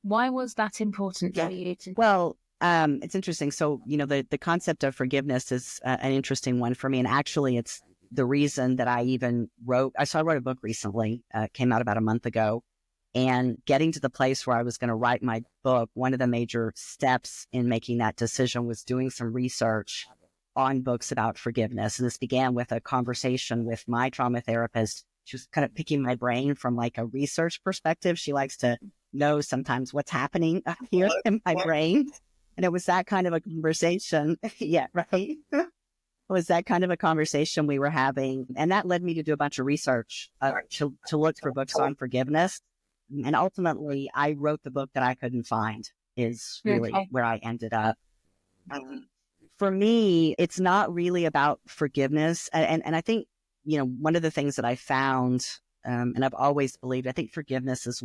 Why was that important for you? Well, it's interesting. So, the concept of forgiveness is an interesting one for me. And actually, it's the reason that I even wrote. I wrote a book recently, came out about a month ago. And getting to the place where I was going to write my book, one of the major steps in making that decision was doing some research on books about forgiveness. And this began with a conversation with my trauma therapist. She was kind of picking my brain from like a research perspective. She likes to know sometimes what's happening up here in my brain. And it was that kind of a conversation. Yeah, right. It was that kind of a conversation we were having. And that led me to do a bunch of research to look for books on forgiveness. And ultimately, I wrote the book that I couldn't find is really where I ended up. For me, it's not really about forgiveness. And I think, one of the things that I found, and I've always believed, I think forgiveness is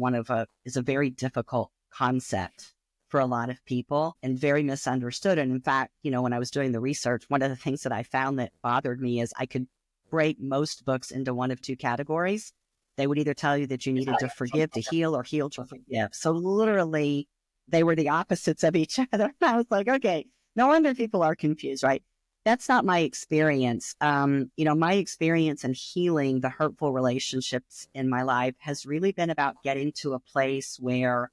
is a very difficult concept for a lot of people and very misunderstood. And in fact, when I was doing the research, one of the things that I found that bothered me is I could break most books into one of two categories. They would either tell you that you needed to forgive to heal or heal to forgive. So literally, they were the opposites of each other. I was like, okay, no wonder people are confused, right? That's not my experience. My experience in healing the hurtful relationships in my life has really been about getting to a place where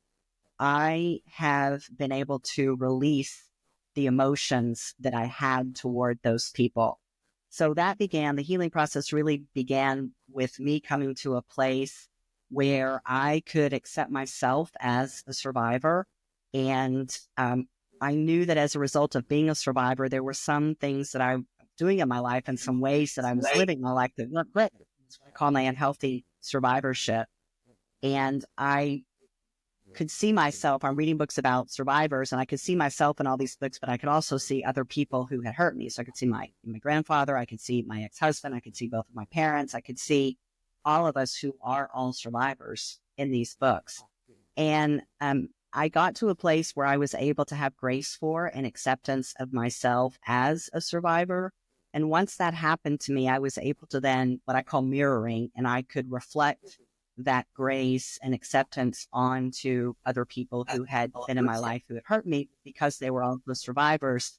I have been able to release the emotions that I had toward those people. So the healing process really began with me coming to a place where I could accept myself as a survivor. And I knew that as a result of being a survivor, there were some things that I was doing in my life and some ways that I was living my life that weren't good. That's what I call my unhealthy survivorship. And I could see myself, I'm reading books about survivors, and I could see myself in all these books, but I could also see other people who had hurt me. So I could see my grandfather, I could see my ex-husband, I could see both of my parents, I could see all of us who are all survivors in these books. And I got to a place where I was able to have grace for and acceptance of myself as a survivor. And once that happened to me, I was able to then, what I call mirroring, and I could reflect that grace and acceptance onto other people who had been in my life who had hurt me because they were also survivors.